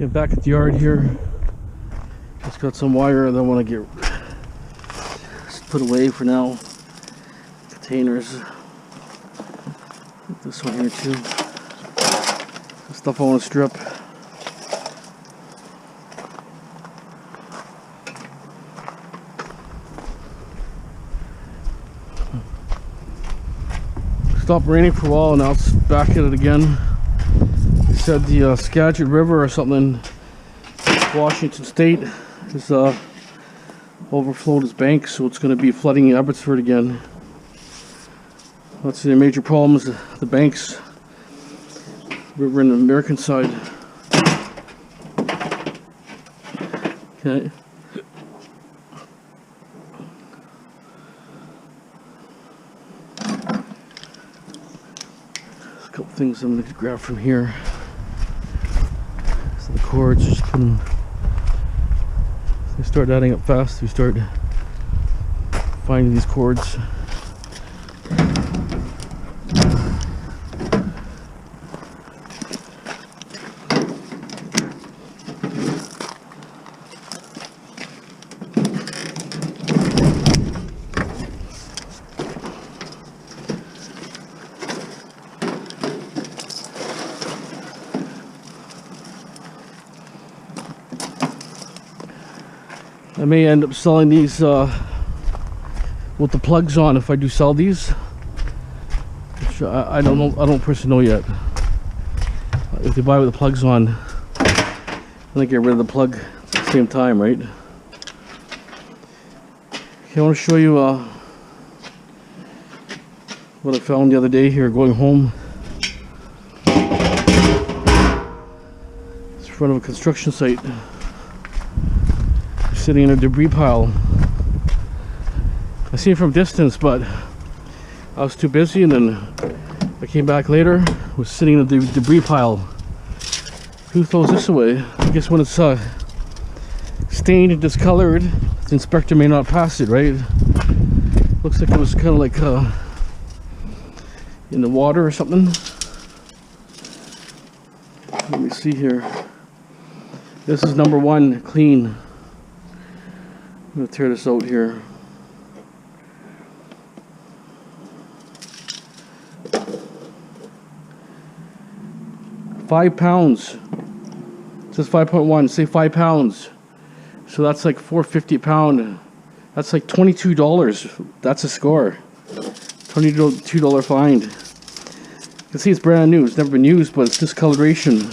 Okay, back at the yard here. Just got some wire that I want to get just put away for now. Containers. This one here too. The stuff I want to strip. Stopped raining for a while and now it's back at it again. They said the Skagit River or something, Washington State, has overflowed its banks, so it's going to be flooding Abbotsford again. That's the major problem, is the banks. River on the American side. Okay. There's a couple things I'm going to grab from here. So the cords, just put them. They start adding up fast. We start finding these cords. I may end up selling these with the plugs on if I do sell these. Which I don't know. I don't personally know yet. If they buy with the plugs on, then I get rid of the plug at the same time, right? Okay, I want to show you what I found the other day here going home. It's in front of a construction site. Sitting in a debris pile. I see it from distance, but I was too busy, and then I came back later, was sitting in a debris pile. Who throws this away? I guess when it's stained and discolored, the inspector may not pass it, right? Looks like it was kind of like in the water or something. Let me see here. This is number 1, clean. I'm going to tear this out here. £5. It says 5.1. Say 5 pounds. So that's like $4.50 a pound. That's like $22. That's a score. $22 fine. You can see it's brand new. It's never been used, but it's discoloration.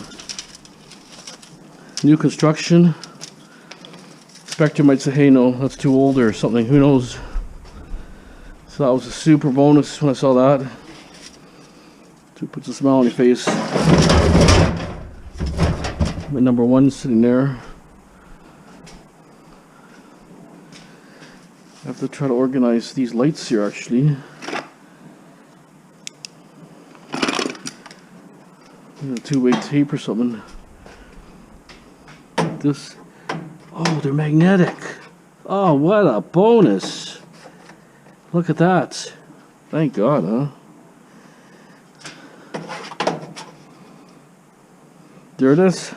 New construction. Inspector might say, hey, no, that's too old or something. Who knows? So that was a super bonus when I saw that. It puts a smile on your face. My number 1 sitting there. I have to try to organize these lights here, actually. Two-way tape or something. This. Oh, they're magnetic. Oh, what a bonus. Look at that. Thank God, huh? There it is.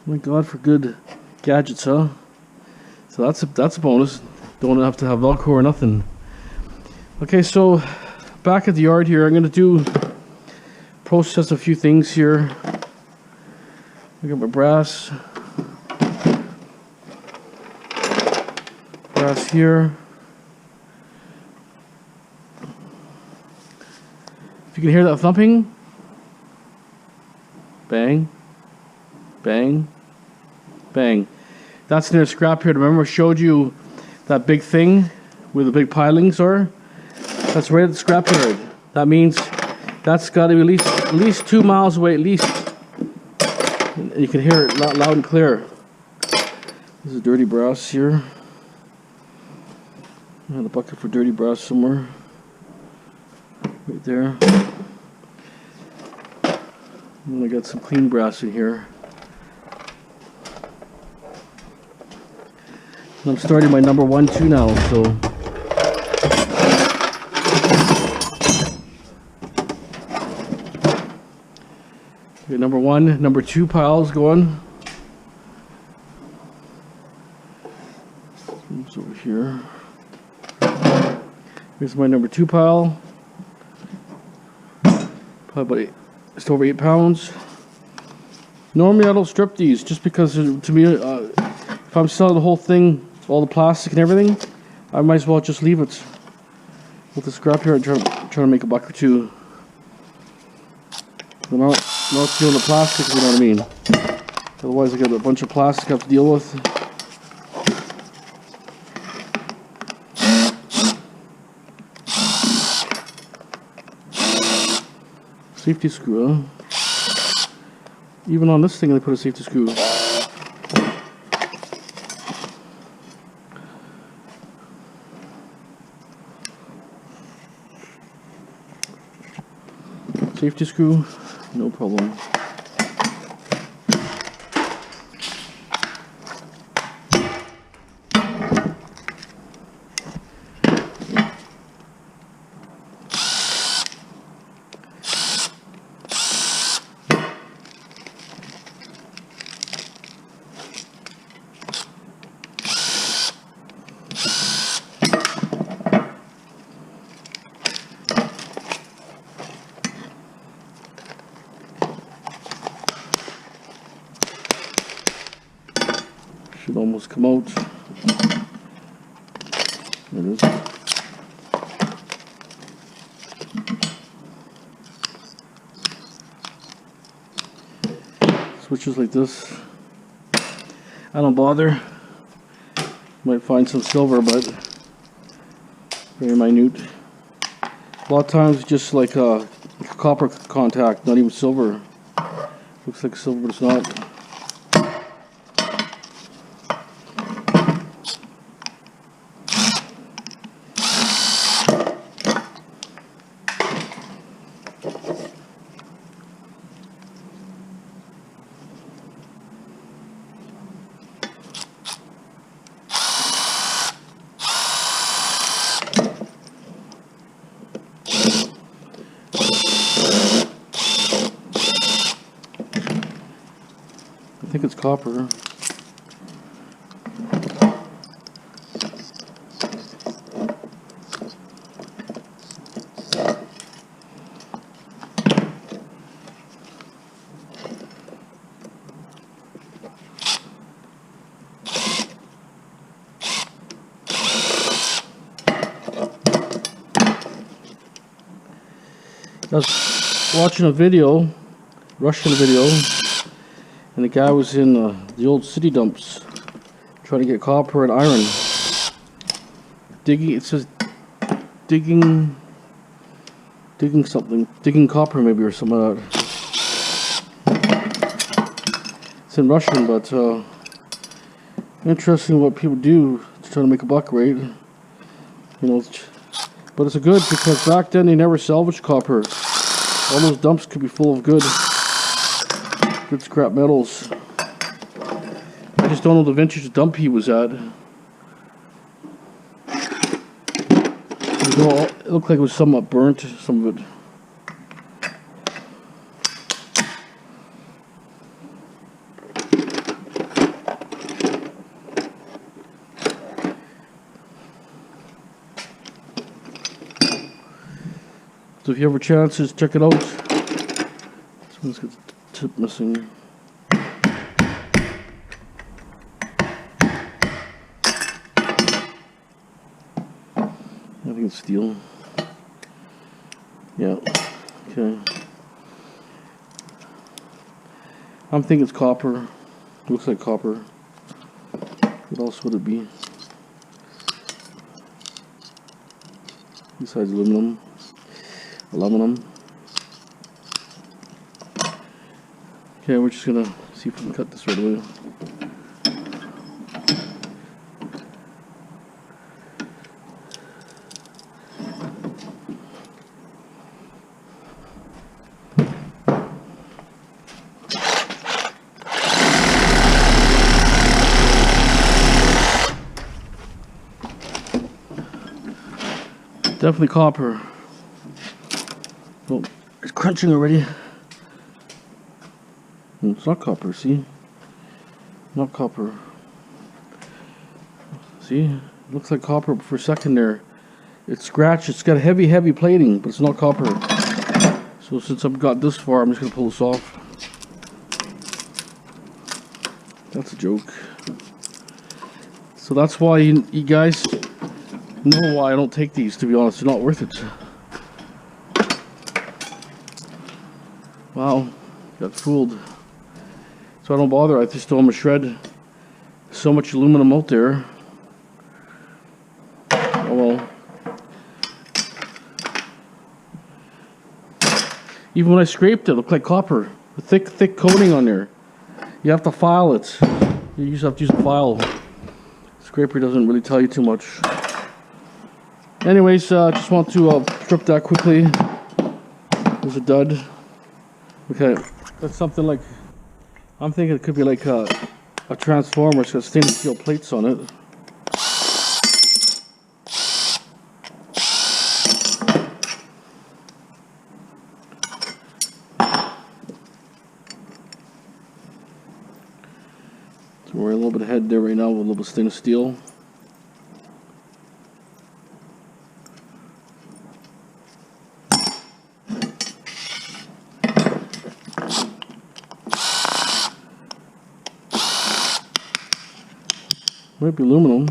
My God, for good gadgets, huh? So that's a bonus. Don't have to have Velcro or nothing. Okay, so back at the yard here, I'm gonna process a few things here. I got my brass here. If you can hear that thumping, bang, bang, bang. That's near scrapyard. Remember I showed you that big thing where the big pilings are? That's right at the scrapyard. That means that's got to be at least 2 miles away at least. You can hear it loud and clear. There's a dirty brass here. I have a bucket for dirty brass somewhere. Right there. And I got some clean brass in here. And I'm starting my number 1 too now, so. Okay, number 1, number 2 piles going. It's over here. Here's my number 2 pile. Probably about just over 8 pounds. Normally I don't strip these just because to me, if I'm selling the whole thing, all the plastic and everything, I might as well just leave it with the scrapyard and try to make a buck or two. I'm not doing the plastic, you know what I mean. Otherwise I got a bunch of plastic I have to deal with. Safety screw, huh? Even on this thing they put a safety screw. Safety screw, no problem. Should almost come out. There it is. Switches like this. I don't bother. Might find some silver, but very minute. A lot of times just like a copper contact, not even silver. Looks like silver, but it's not. I think it's copper. I was watching a video, Russian video, and the guy was in the old city dumps trying to get copper and iron. Digging, it says digging something, digging copper maybe or something like that. It's in Russian, but interesting what people do to try to make a buck, right? You know, but it's a good because back then they never salvaged copper. All those dumps could be full of good scrap metals. I just don't know the vintage dump he was at. It looked like it was somewhat burnt, some of it. So if you have a chance, just check it out. This one's got the tip missing. I think it's steel. Yeah. Okay. I'm thinking it's copper. It looks like copper. What else would it be? Besides aluminum. Okay, we're just gonna see if we can cut this right away. Definitely copper. Oh, it's crunching already. It's not copper, see? Not copper. See? It looks like copper for a second there. It's scratched. It's got heavy plating, but it's not copper. So since I've got this far, I'm just going to pull this off. That's a joke. So that's why you guys know why I don't take these, to be honest. They're not worth it. Wow. Got fooled. So I don't bother. I just throw them a shred. So much aluminum out there. Oh well. Even when I scraped it, it looked like copper. A thick coating on there. You have to file it. You just have to use a file. Scraper doesn't really tell you too much. Anyways, just want to strip that quickly. There's a dud. Okay, that's something like, I'm thinking it could be like a transformer. It's got stainless steel plates on it. So we're a little bit ahead there right now with a little bit of stainless steel. Might be aluminum.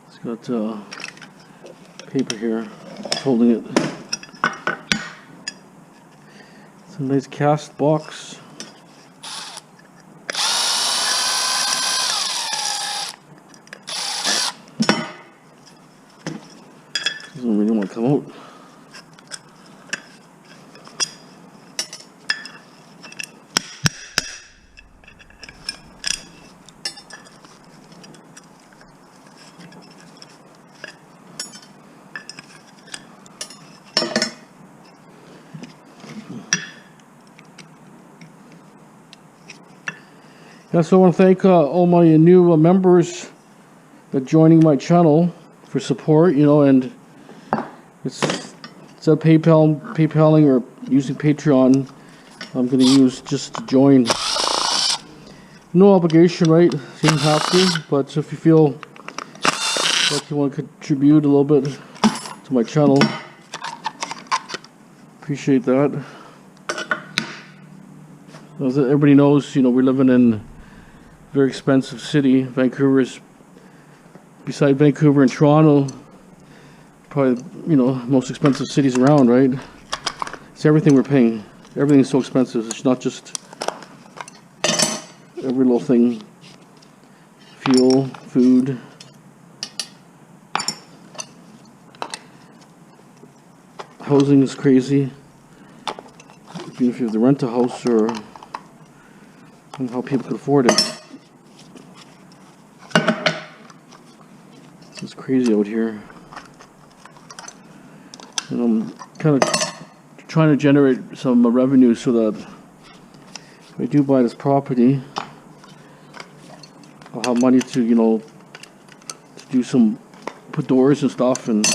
It's got paper here holding it. It's a nice cast box. Doesn't really want to come out. Yeah, so I want to thank all my new members that joining my channel for support, you know, and it's a PayPaling or using Patreon. I'm going to use just to join. No obligation, right? You don't have to, but if you feel like you want to contribute a little bit to my channel, appreciate that. As everybody knows, you know, we're living in a very expensive city. Vancouver is, beside Vancouver and Toronto, probably, you know, most expensive cities around, right? It's everything we're paying. Everything's so expensive. It's not just every little thing. Fuel, food. Housing is crazy. Even if you have to rent a house, or how people can afford it. It's crazy out here. And I'm kind of trying to generate some revenue so that if I do buy this property, I'll have money to, you know, to do some, put doors and stuff and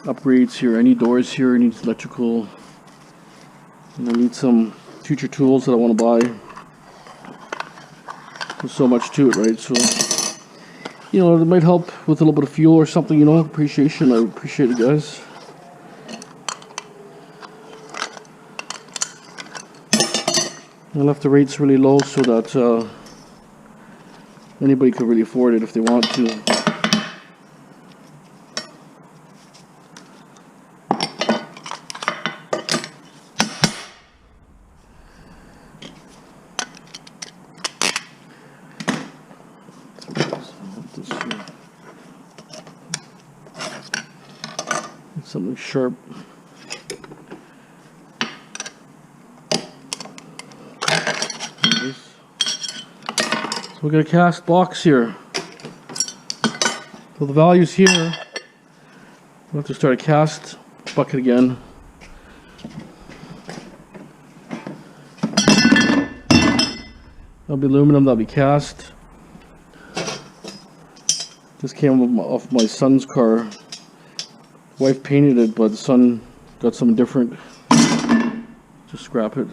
upgrades here. I need doors here, I need electrical, and I need some future tools that I want to buy. There's so much to it, right? So, you know, it might help with a little bit of fuel or something, you know, appreciation. I appreciate it, guys. I left the rates really low so that anybody could really afford it if they want to. Something sharp. So we got a cast box here. So the value's here. We'll have to start a cast bucket again. That'll be aluminum, that'll be cast. This came off my son's car. Wife painted it, but the son got something different. Just scrap it.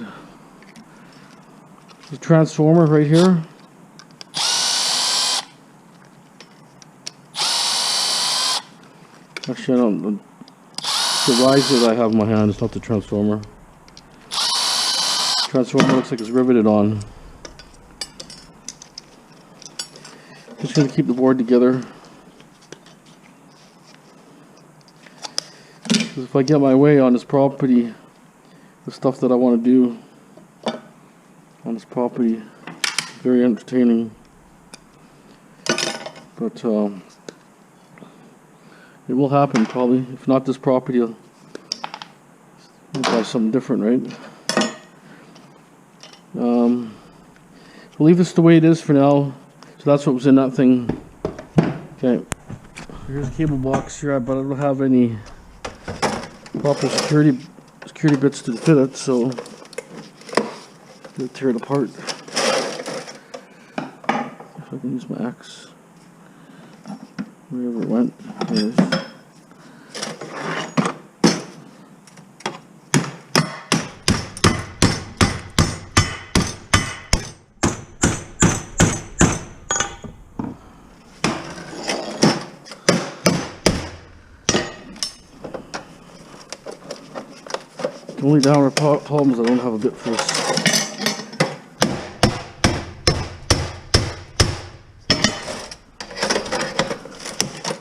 The transformer right here. Actually, I don't. The riser that I have in my hand is not the transformer. Transformer looks like it's riveted on. Just gonna keep the board together. Because if I get my way on this property, the stuff that I want to do on this property, very entertaining. But it will happen probably. If not this property, I'll buy something different, right? We'll leave this the way it is for now. So that's what was in that thing. Okay. Here's a cable box here, but I don't have any proper security bits to fit it, so I'm gonna tear it apart. If I can use my axe. Wherever it went. There it is. The only downward problem is I don't have a bit for this.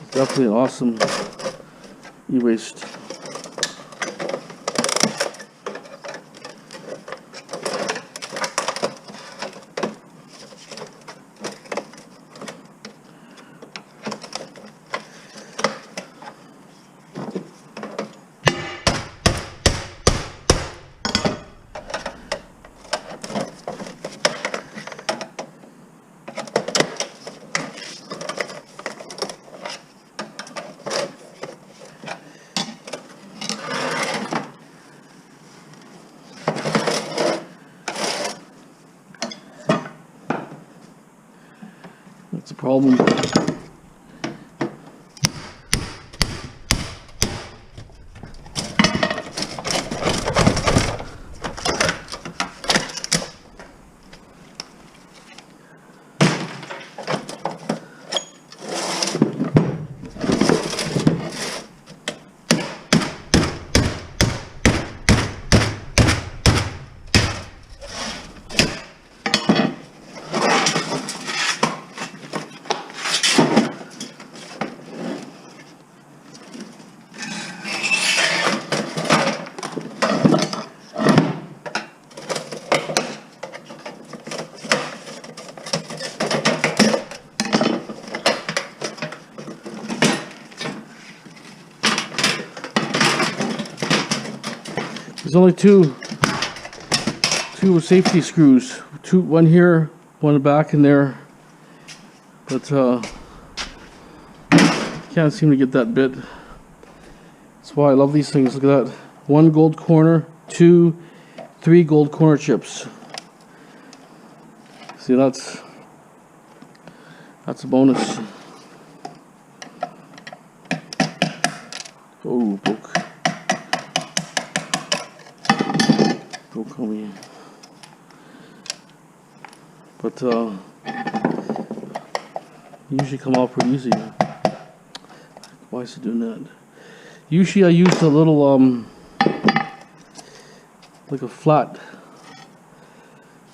It's definitely an awesome e-waste. That's a problem. There's only two safety screws. One here, one in the back in there. But can't seem to get that bit. That's why I love these things. Look at that. 1 gold corner, 2, 3 gold corner chips. See, that's a bonus. Oh, broke. Broke on me. But usually come out pretty easy. Why is it doing that? Usually I use a little like a flat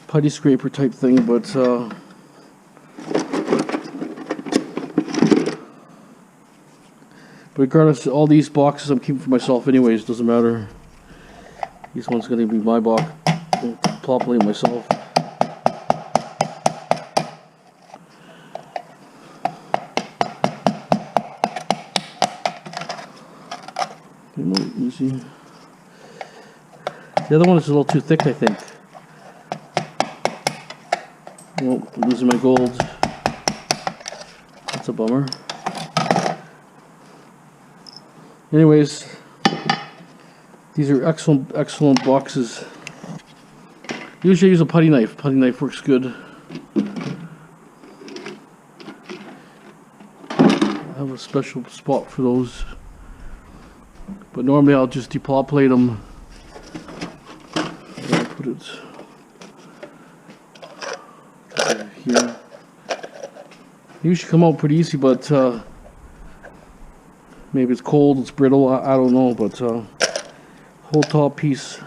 putty scraper type thing, but regardless, all these boxes I'm keeping for myself anyways, doesn't matter. This one's going to be my box, properly myself. Easy. The other one is a little too thick, I think. Well, I'm losing my gold. That's a bummer. Anyways, these are excellent boxes. Usually I use a putty knife. Putty knife works good. have a special spot for those. But normally I'll just depopulate them. I'll put it here. They usually come out pretty easy, but maybe it's cold, it's brittle, I don't know, but whole top piece.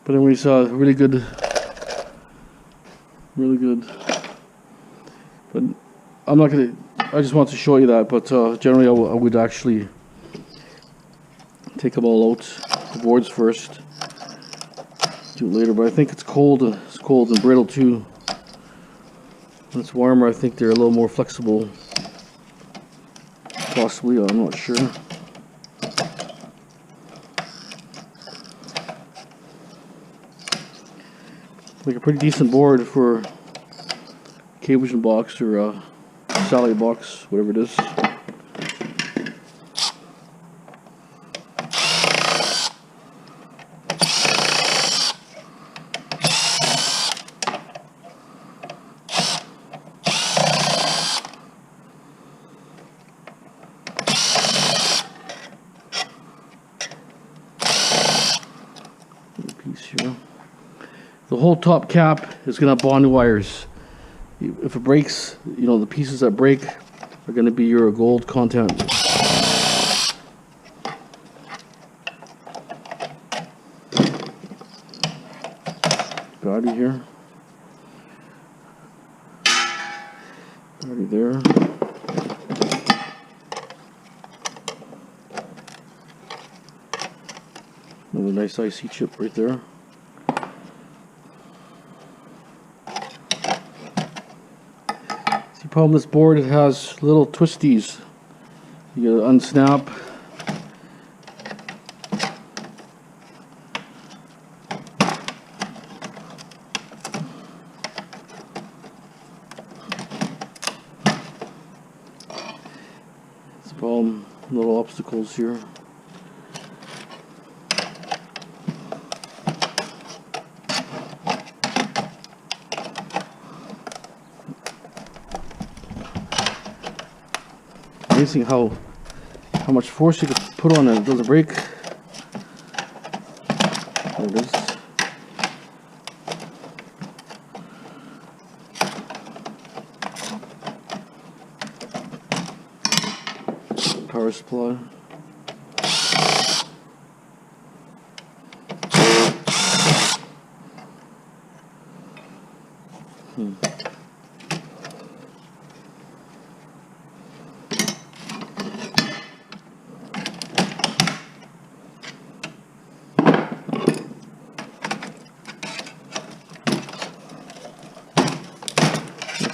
But anyways, really good. But I'm not gonna, I just want to show you that, but generally I would actually take them all out, the boards first, do it later. But I think it's cold and brittle too. When it's warmer, I think they're a little more flexible. Possibly, I'm not sure. Like a pretty decent board for Cajun box or salad box, whatever it is. Piece here. The whole top cap is going to have bonding wires. If it breaks, you know, the pieces that break are going to be your gold content. Battery here. Battery there. Another nice IC chip right there. Problem with this board, it has little twisties. You gotta unsnap. It's a problem, little obstacles here. Amazing how much force you can put on it. It doesn't break. There it is. Power supply.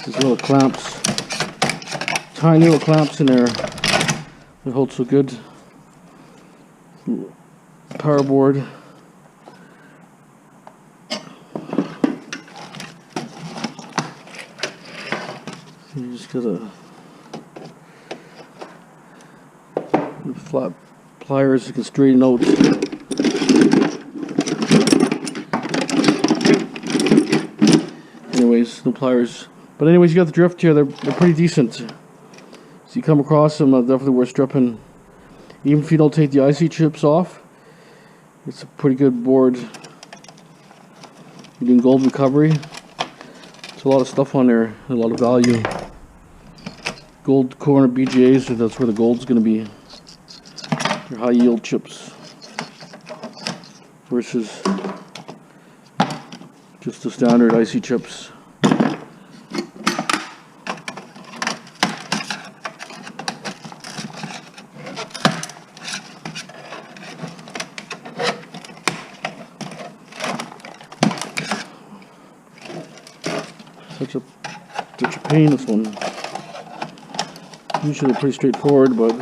These little clamps, tiny little clamps in there. They hold so good. Power board. You just gotta flat pliers. You can straighten out. Anyways, no pliers. But anyways, you got the drift here. They're pretty decent. So you come across them, definitely worth stripping. Even if you don't take the IC chips off, it's a pretty good board. You're doing gold recovery. There's a lot of stuff on there, a lot of value. Gold corner BGAs, so that's where the gold's going to be. They're high yield chips versus just the standard IC chips. Such a pain, this one. Usually pretty straightforward, but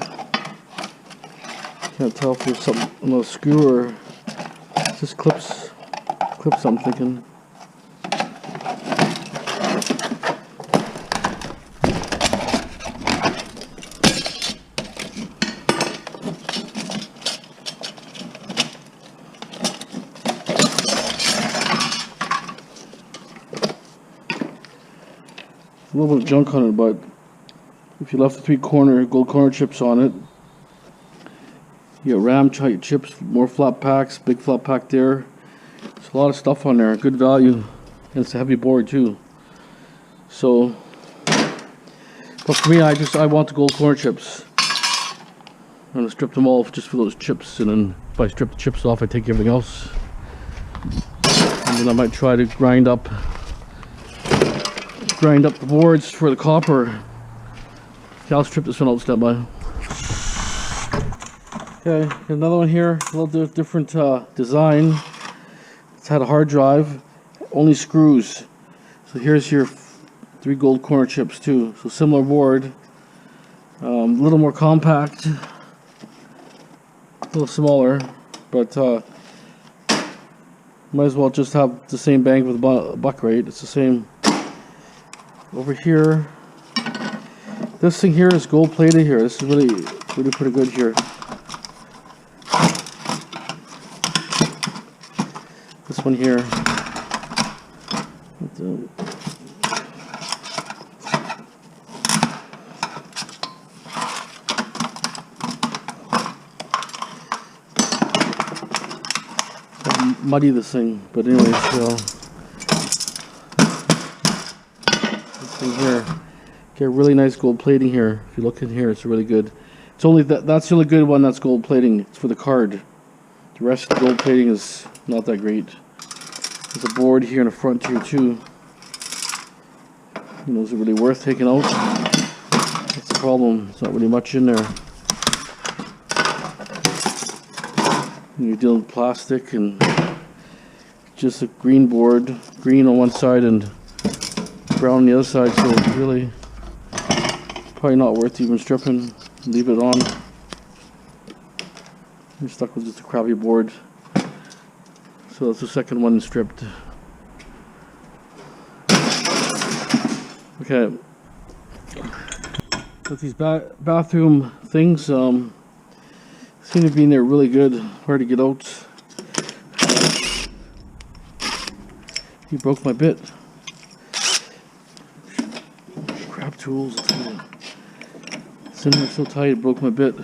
can't tell if there's something, another screw or it just clips I'm thinking. a little bit of junk on it, but if you left the 3 gold corner chips on it, you get ram chips, more flat packs, big flat pack there. There's a lot of stuff on there, good value, and it's a heavy board too. So, but for me, I want the gold corner chips. I'm gonna strip them off just for those chips, and then if I strip the chips off, I take everything else. And then I might try to grind up the boards for the copper. Okay, I'll strip this one out step by. Okay, another one here, a little different design. It's had a hard drive, only screws. So here's your 3 gold corner chips too. So similar board, a little more compact, a little smaller, but might as well just have the same bang with a buck, right? It's the same. Over here, this thing here is gold plated here. This is really pretty good here. This one here. Muddy this thing, but anyway, so this thing here, get really nice gold plating here. If you look in here, it's really good. It's only that's the only good one that's gold plating. It's for the card. The rest of the gold plating is not that great. There's a board here in the front here too. You know, is it really worth taking out? That's the problem. There's not really much in there. You're dealing with plastic and just a green board, green on one side and brown on the other side, so it's really probably not worth even stripping. Leave it on. You're stuck with just a crappy board. So that's the second one stripped. Okay. But these bathroom things seem to be in there really good. Hard to get out. He broke my bit. Crap tools. It's in there so tight it broke my bit.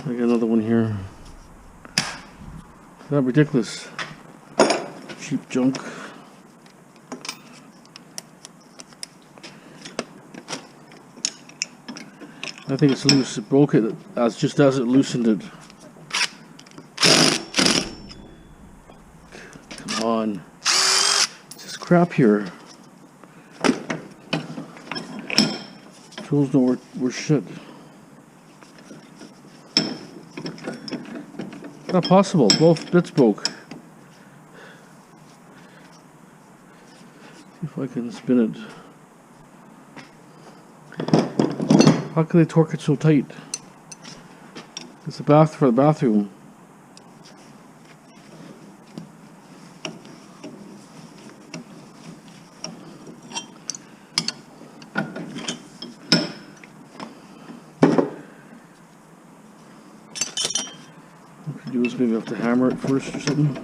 I got another one here. Isn't that ridiculous? Cheap junk. I think it's loose. It broke it just as it loosened it. Come on. It's just crap here. Tools don't work shit. Not possible. Both bits broke. See if I can spin it. How can they torque it so tight? It's a bath for the bathroom. What we do is maybe have to hammer it first or something.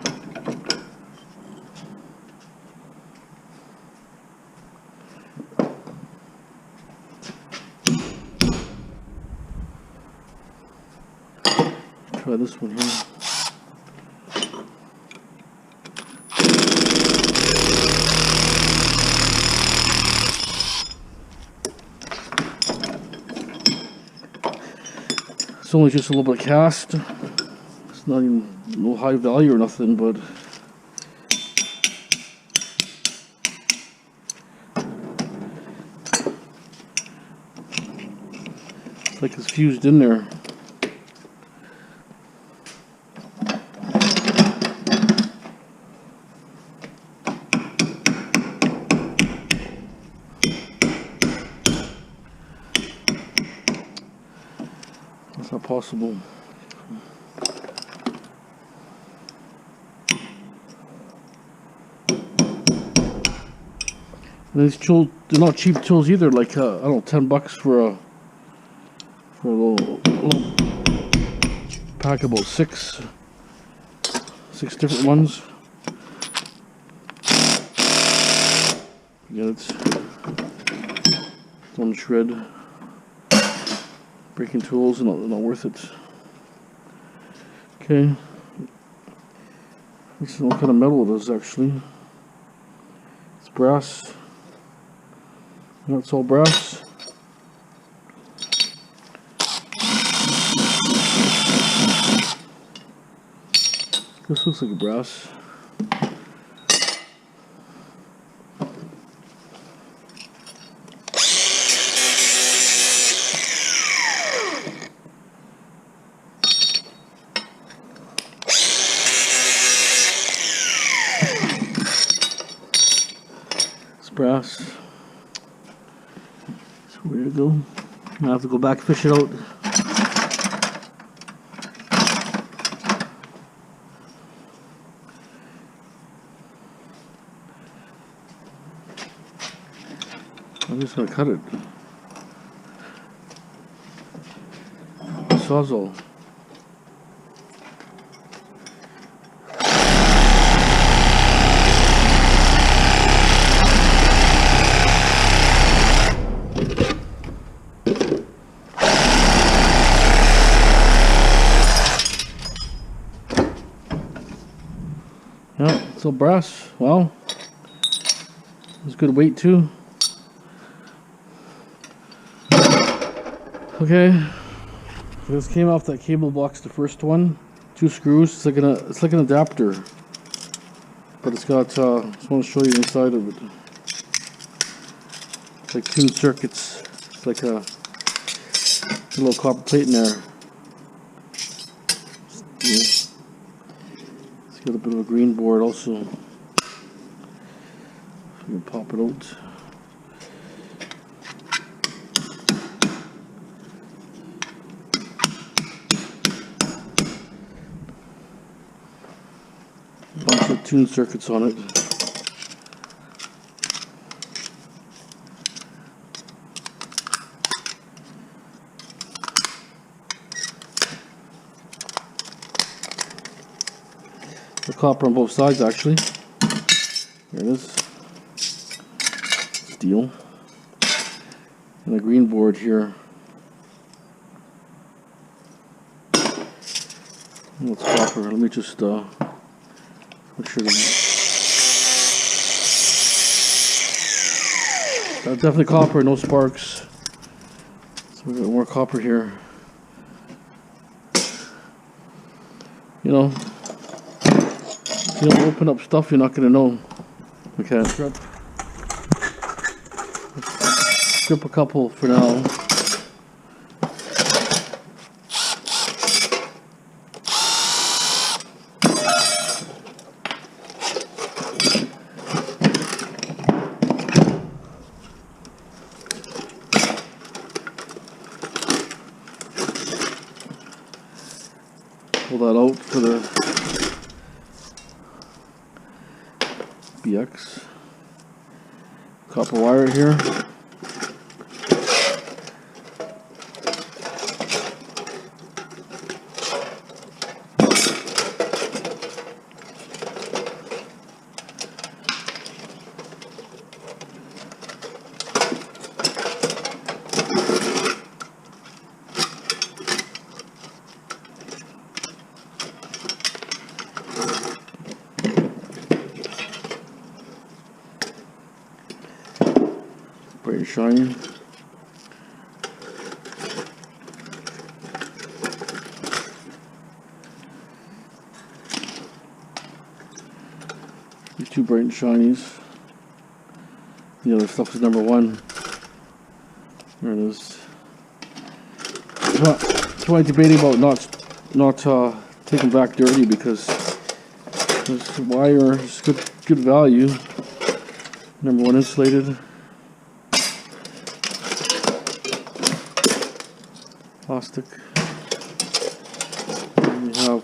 Try this one here. It's only just a little bit of cast. It's not even no high value or nothing, but it's like it's fused in there. That's not possible. And these tools, they're not cheap tools either. Like I don't know, $10 for a little pack, about six different ones. Yeah, it's one shred. Breaking tools, not worth it. Okay. This is what kind of metal it is actually. It's brass. That's all brass. This looks like a brass. It's brass. So where to go? I have to go back, fish it out. I'm just gonna cut it. Sawzall. Yeah, it's all brass. Wow. It's good weight too. Okay, so this came off that cable box, the first one. 2 screws. It's like an adapter, but it's got. I just want to show you inside of it. It's like tuned circuits. It's like a little copper plate in there. It's got a bit of a green board also. You can pop it out. Bunch of tuned circuits on it. The copper on both sides actually. There it is. Steel. And a green board here. And it's copper. Let me just make sure that's definitely copper, no sparks. So we got more copper here. You know, if you don't open up stuff, you're not gonna know. Okay, strip a couple for now. Pull that out for the BX. Copper wire here. Bright and shiny. These 2 bright and shinies. The other stuff is number 1. There it is. That's why I'm debating about not taking back dirty, because this wire is good value. Number 1 insulated. Plastic. And we have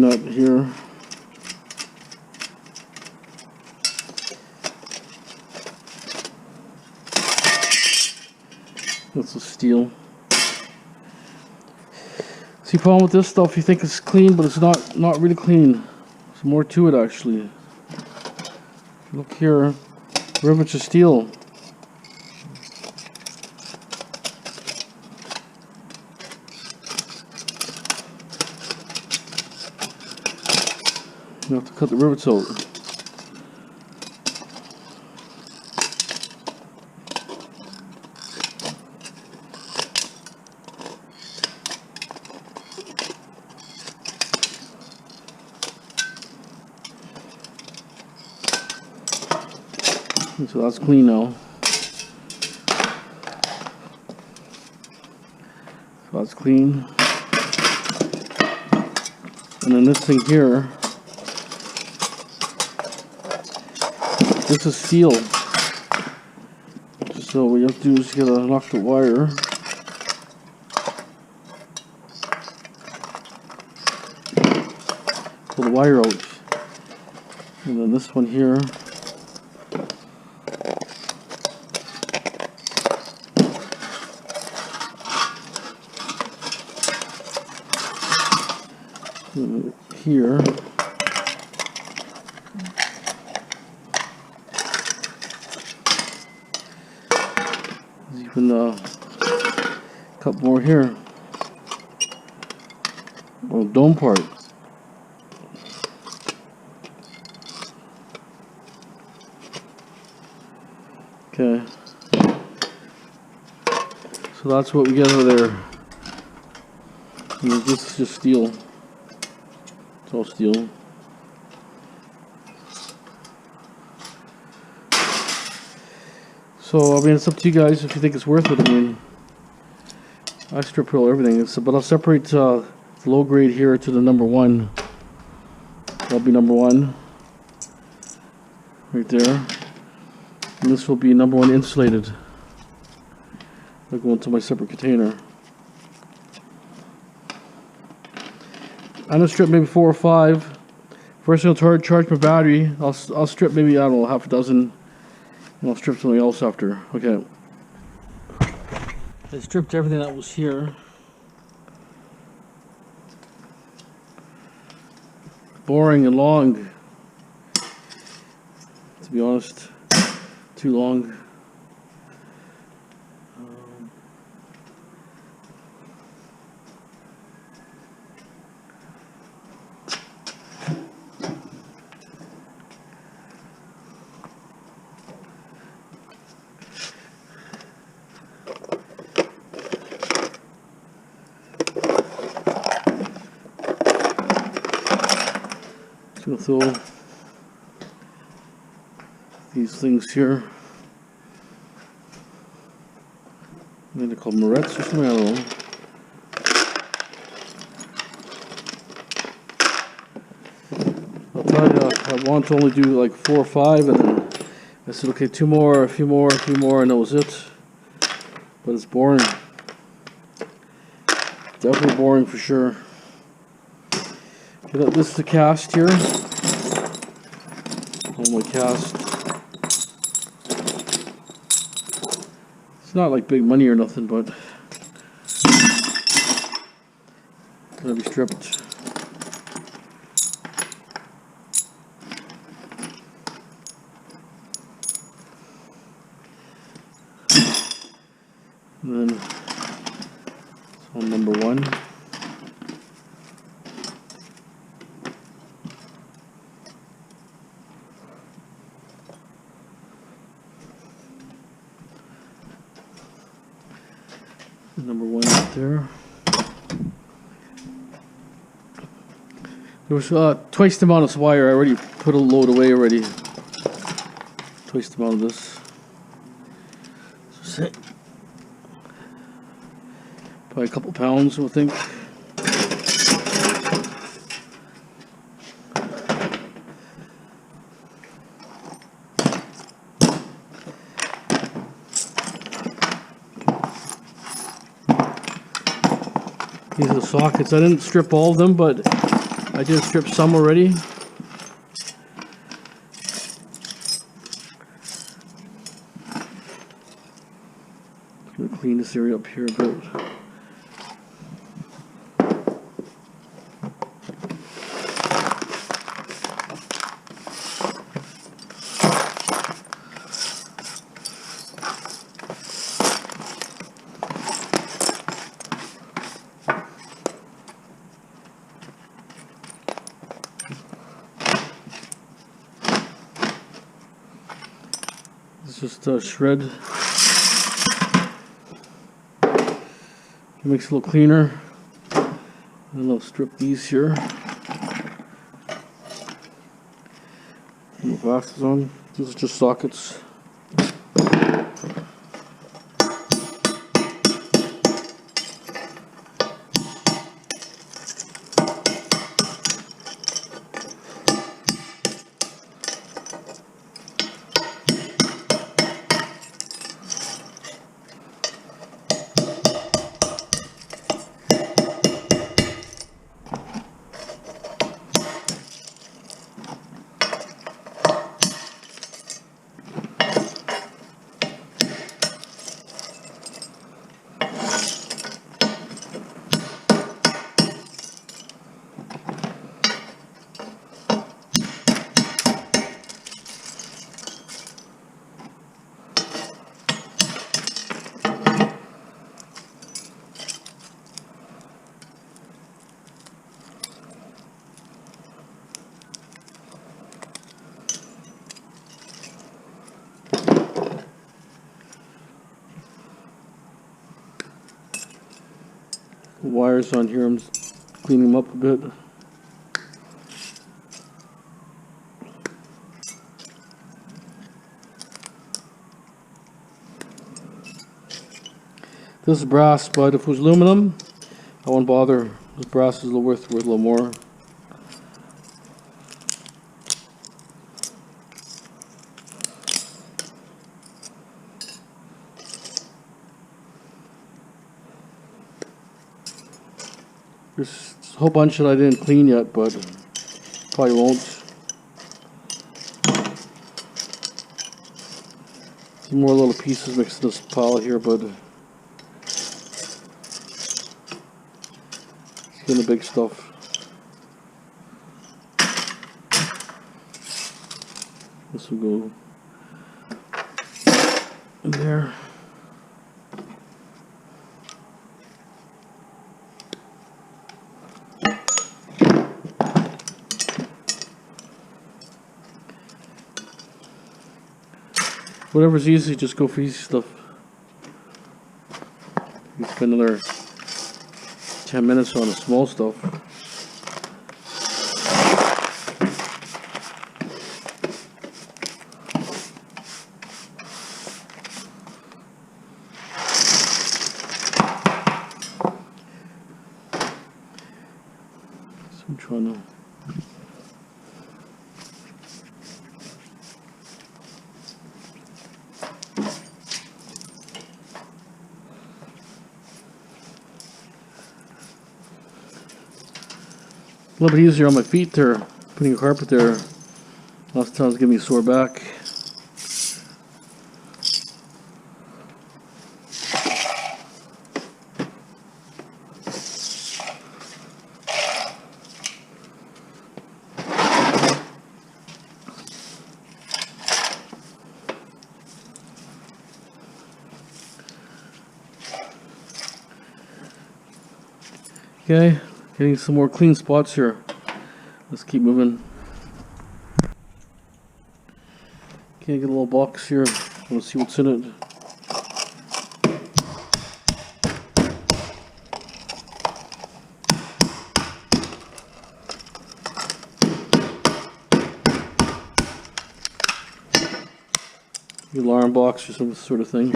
nut here. That's a steel. See, problem with this stuff, you think it's clean, but it's not really clean. There's more to it actually. Look here, rivets of steel. You have to cut the rivets out. So that's clean now. So that's clean. And then this thing here, this is steel. So what you have to do is you gotta knock the wire. Pull the wire out. And then this one here, here, there's even a couple more here. Oh, dome part. Okay, so that's what we get over there. And this is just steel. It's all steel. So I mean, it's up to you guys if you think it's worth it. I mean, I strip roll everything, but I'll separate the low grade here to the number 1. That'll be number 1 right there, and this will be number 1 insulated. I'll go into my separate container. I'm gonna strip maybe 4 or 5. First, I'm gonna charge my battery. I'll strip maybe, I don't know, half a dozen, and I'll strip something else after. Okay. I stripped everything that was here. Boring and long. To be honest, too long. Gonna throw these things here. I think they're called morettes or something, I don't know. I'll tell you, I want to only do like 4 or 5, and then I said, okay, 2 more, a few more, and that was it. But it's boring. Definitely boring for sure. Okay, this is the cast here. Oh, my cast. It's not like big money or nothing, but it's gonna be stripped. And then it's on number 1. Number 1 right there. There was twice the amount of wire. I already put a load away already. Twice the amount of this. So probably a couple pounds, I think. These are the sockets. I didn't strip all of them, but I did strip some already. I'm gonna clean this area up here a bit. It's just a shred. It makes it a little cleaner. And I'll strip these here. Put my glasses on. These are just sockets. Wires on here, I'm just cleaning them up a bit. This is brass, but if it was aluminum, I wouldn't bother. This brass is worth a little more. There's a whole bunch that I didn't clean yet, but probably won't. Some more little pieces mixed in this pile here, but it's getting the big stuff. This will go in there. Whatever's easy, just go for easy stuff. You spend another 10 minutes on the small stuff. So I'm trying to. A little bit easier on my feet there, putting a carpet there. Last time it was giving me a sore back. Okay, getting some more clean spots here. Let's keep moving. Okay, get a little box here. Let's see what's in it. The alarm box or some sort of thing.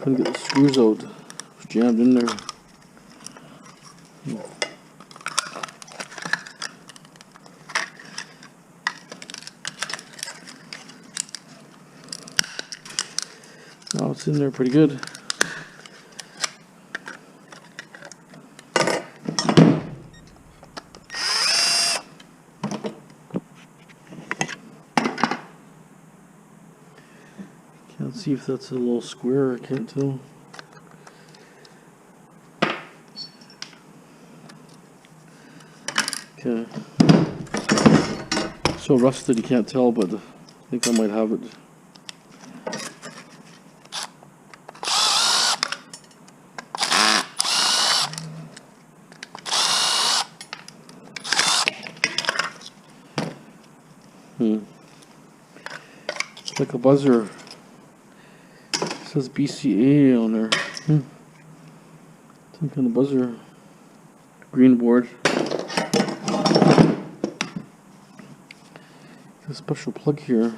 Couldn't get the screws out. It's jammed in there. Now it's in there pretty good. See if that's a little square, I can't tell. Okay. So rusted you can't tell, but I think I might have it. It's like a buzzer. It says BCA on there. Some kind of buzzer. Green board. A special plug here.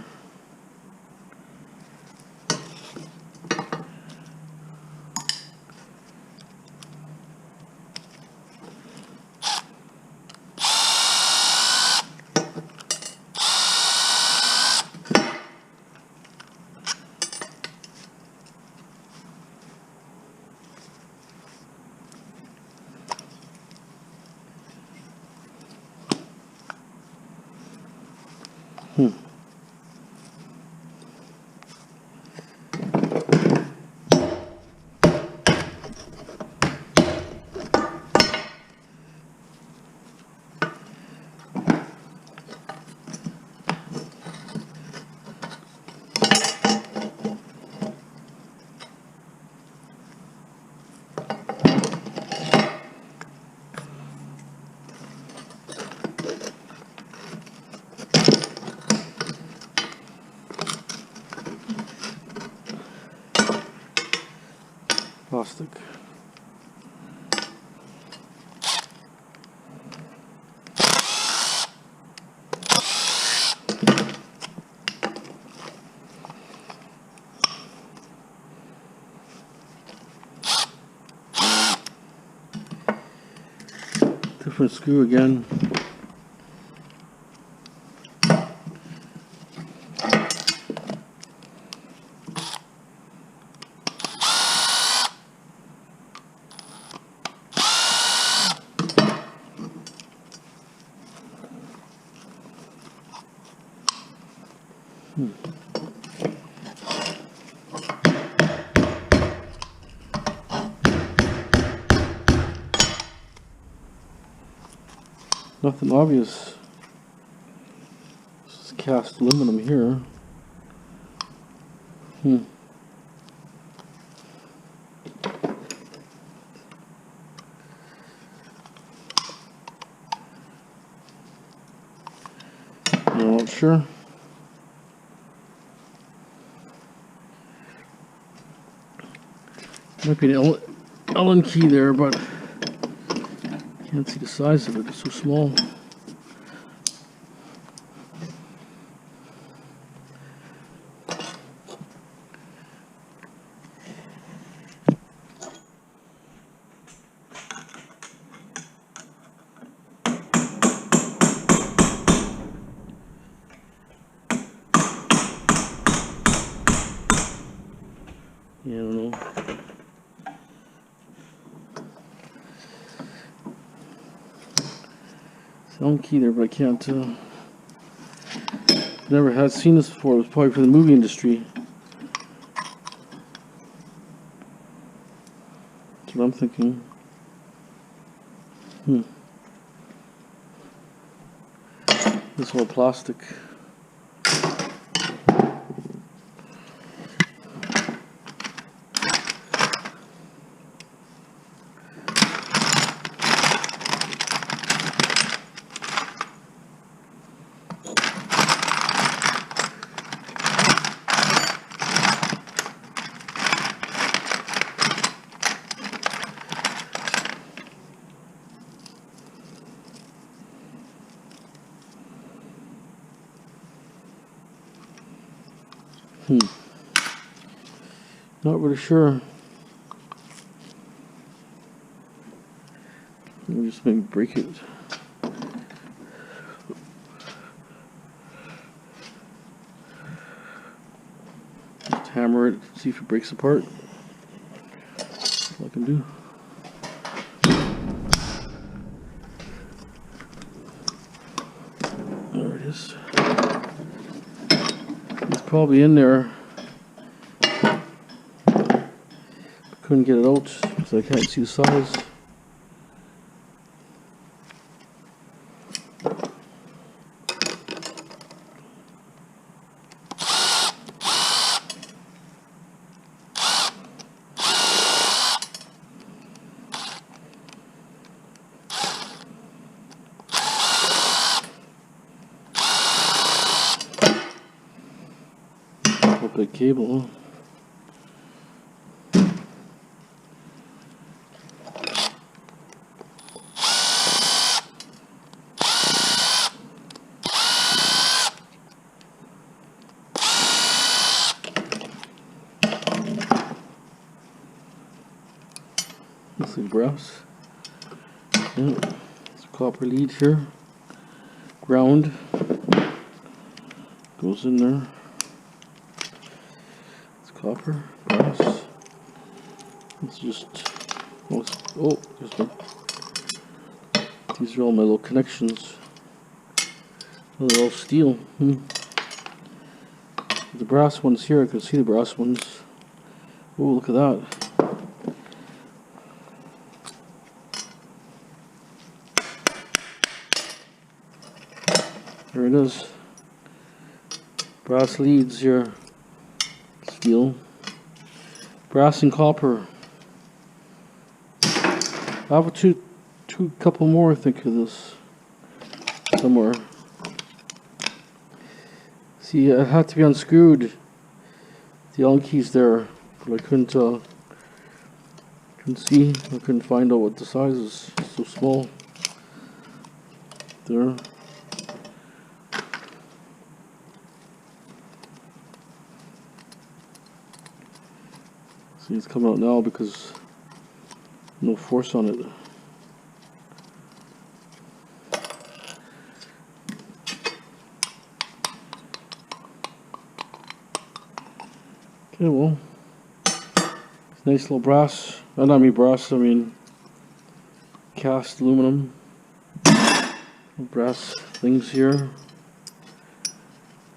Plastic. Different screw again. Nothing obvious. This is cast aluminum here. I'm not sure. Might be an Allen key there, but can't see the size of it. It's so small. Yeah, I don't know. Sound key there, but I can't. Never had seen this before. It was probably for the movie industry. That's what I'm thinking. This is all plastic. Not really sure. We'll just maybe break it. Just hammer it, see if it breaks apart. That's all I can do. There it is. It's probably in there. couldn't get it out because I can't see the size. Big cable, huh? This is brass. Yeah. It's a copper lead here. Ground goes in there. Copper, brass. It's just oh, there's one. These are all my little connections. Oh, they're all steel. The brass ones here, I can see the brass ones. Oh, look at that. There it is. Brass leads here. Steel, brass and copper. I have a couple more, I think, of this somewhere. See, it had to be unscrewed. The Allen keys there, but I couldn't see. I couldn't find out what the size is. It's so small. There. See, it's coming out now because no force on it. Okay, well, it's nice little brass. I mean brass, I mean cast aluminum. Brass things here. A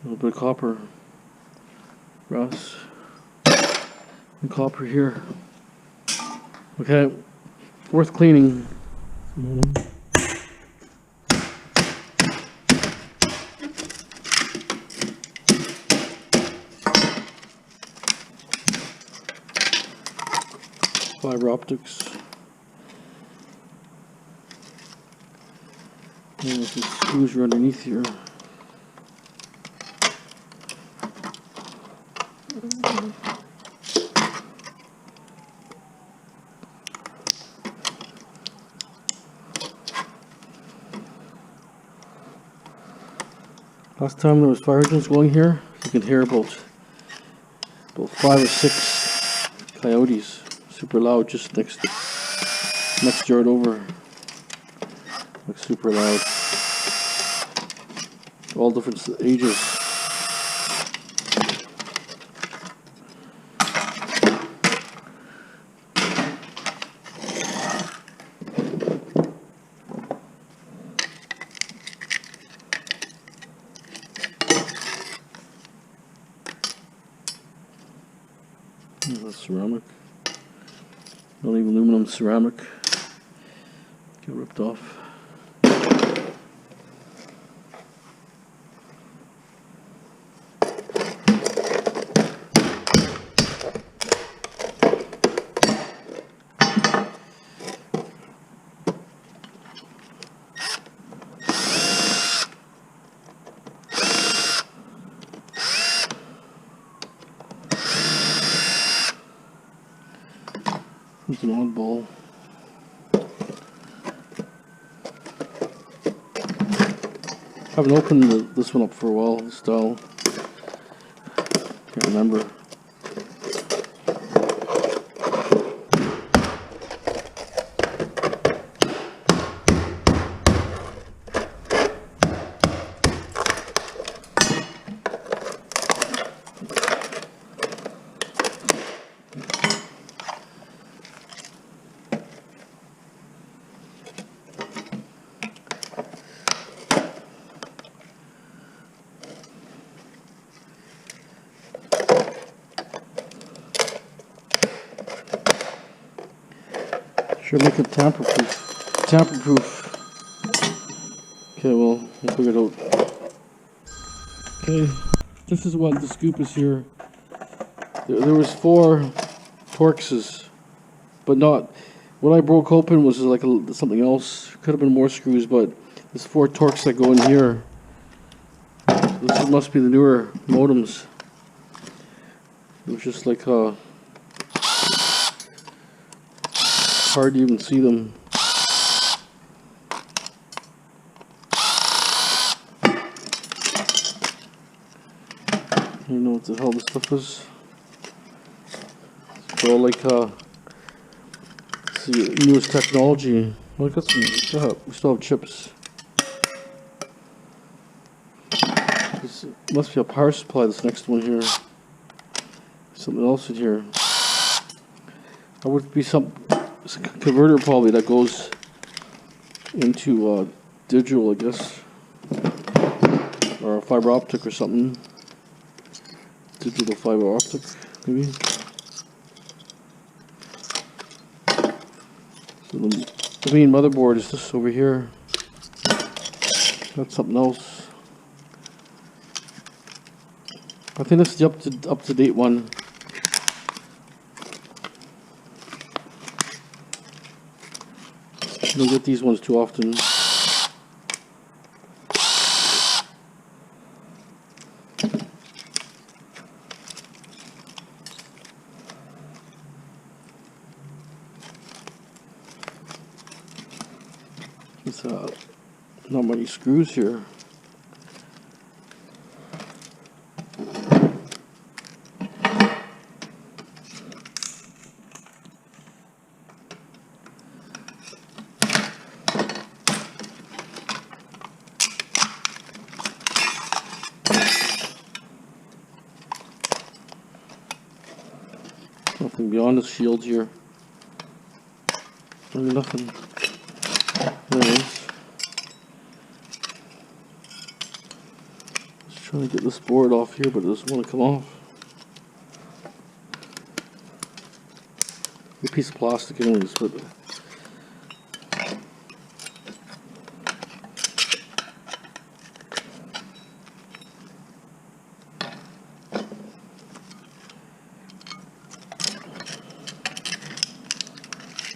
little bit of copper. Brass. And copper here. Okay, worth cleaning. Fiber optics. And the screws are underneath here. Last time there was fire hydrants going here, you could hear about 5 or 6 coyotes, super loud, just next yard over, like super loud, all different ages. That's ceramic. Not even aluminum, ceramic. Get ripped off. It's an oddball. I haven't opened this one up for a while, this style. Can't remember. Should make it tamper-proof. Tamper-proof. Okay, well, we'll figure it out. Okay, this is what the scoop is here. There was 4 Torxes, but not. What I broke open was like something else. Could have been more screws, but there's 4 Torx that go in here. This must be the newer modems. It was just like hard to even see them. I don't know what the hell this stuff is. It's all like it's the newest technology. Well, I got some. We still have chips. This must be a power supply. This next one here. Something else in here. That would be some converter probably that goes into digital, I guess, or a fiber optic or something. Digital fiber optic, maybe. So the main motherboard is this over here. That's something else. I think this is the up to date one. You don't get these ones too often. It's not many screws here. Nothing beyond the shield here. Really nothing. There it is. Just trying to get this board off here, but it doesn't want to come off. A piece of plastic anyways, but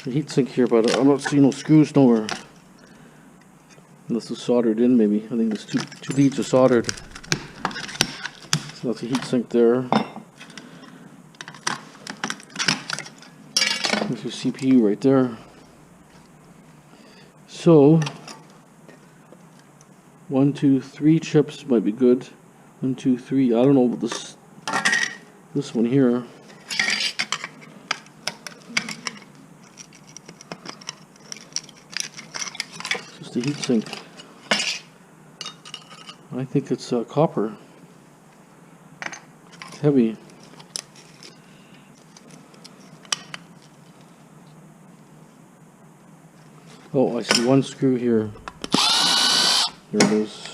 heatsink here, but I'm not seeing no screws nowhere. Unless it's soldered in, maybe. I think there's two leads are soldered. So that's a heatsink there. There's your CPU right there. So 1, 2, 3 chips might be good. 1, 2, 3. I don't know about this one here. The heatsink. I think it's copper. It's heavy. Oh, I see one screw here. There it is.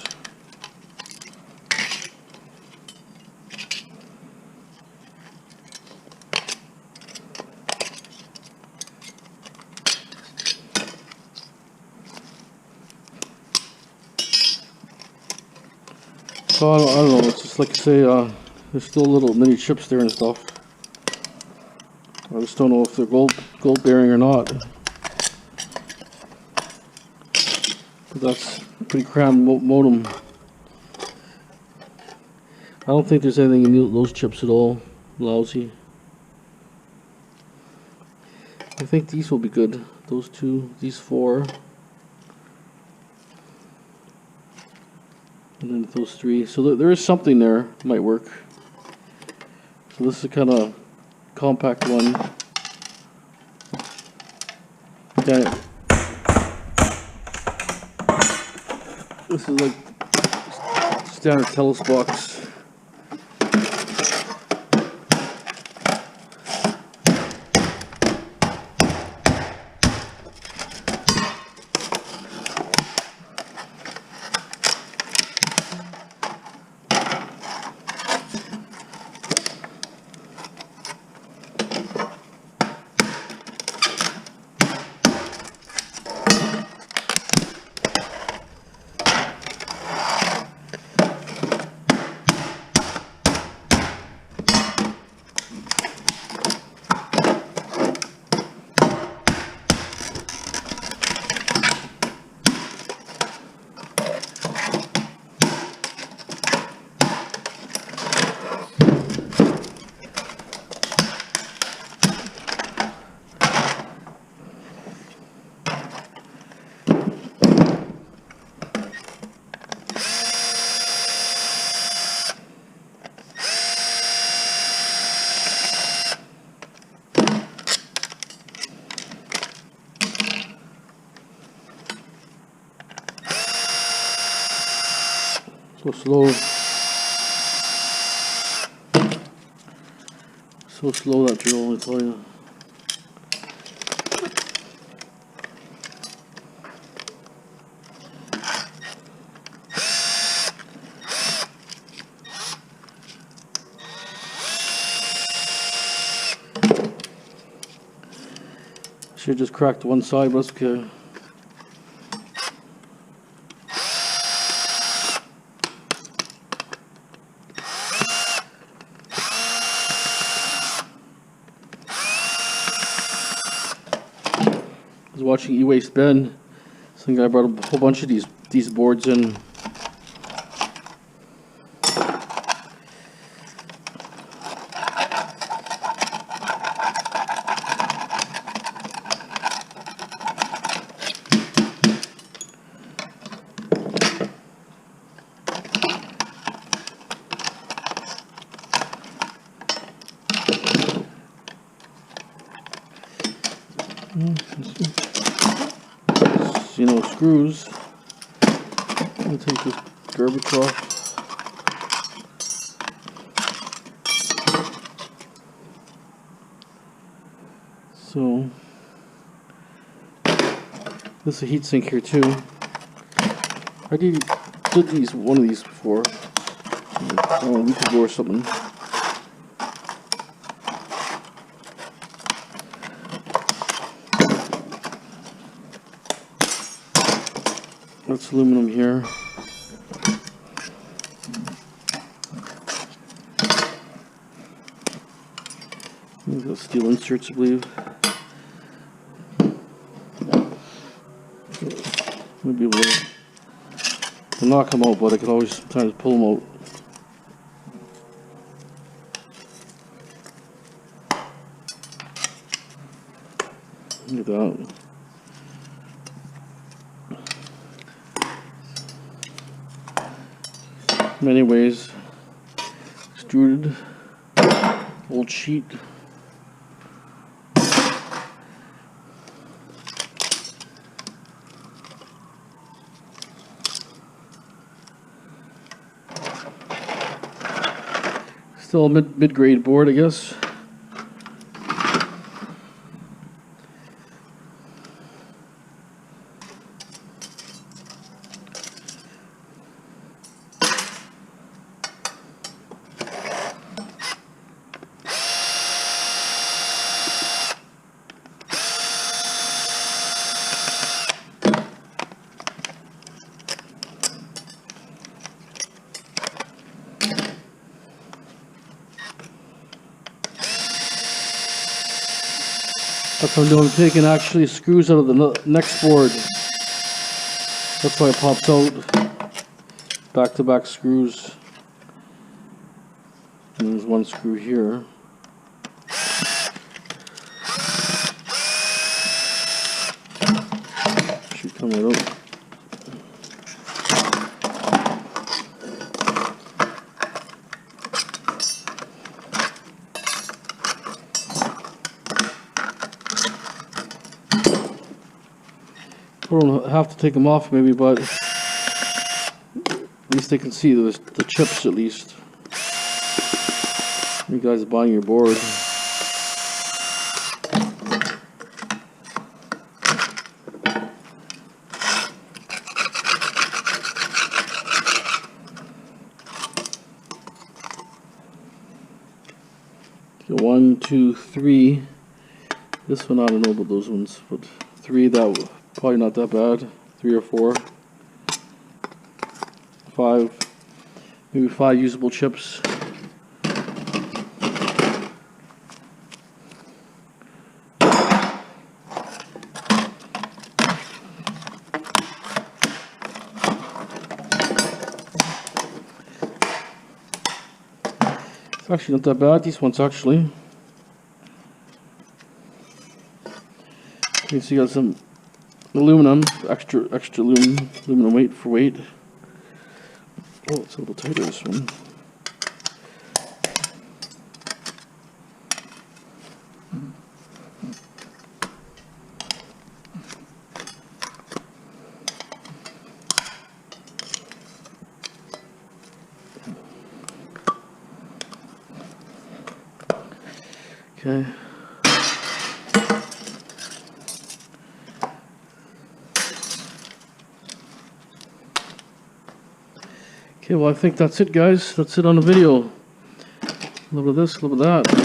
So I don't know, it's just like say, there's still little mini chips there and stuff. I just don't know if they're gold bearing or not. But that's a pretty crammed modem. I don't think there's anything in those chips at all lousy. I think these will be good. Those 2, these 4. And then those 3. So there is something there. Might work. So this is a kind of compact one. Okay. This is like standard Telus box. So slow. So slow, that drill, I tell you. Should just cracked one side, but that's okay. I was watching E-Waste Ben. Some guy brought a whole bunch of these boards in. You know, screws. I'm gonna take this garbage off. So this is a heat sink here too. I did one of these before, a week ago or something. That's aluminum here. These are steel inserts, I believe. Maybe we'll knock them out, but I could always sometimes pull them out. Look at that. Many ways, extruded, old sheet. Still a mid-grade board, I guess. That's what I'm doing. I'm taking actually screws out of the next board. That's why it pops out. Back-to-back screws. And there's one screw here. Should come right out. I don't have to take them off maybe, but at least they can see the chips at least. You guys are buying your board. So 1, 2, 3. This one I don't know about those ones, but 3 that probably not that bad. 3 or 4. 5, maybe 5 usable chips. It's actually not that bad, these ones actually. You can see got some aluminum, extra aluminum weight for weight. Oh, it's a little tighter, this one. Okay. Okay, well I think that's it, guys. That's it on the video. A little bit of this, a little bit of that.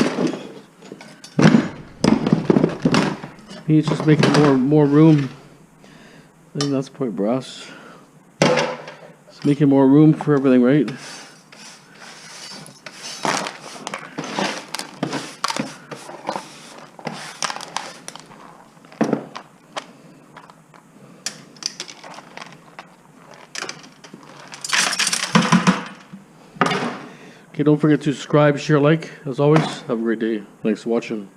He's just making more room. I think that's point brass. It's making more room for everything, right? Okay, don't forget to subscribe, share, like. As always, have a great day. Thanks for watching.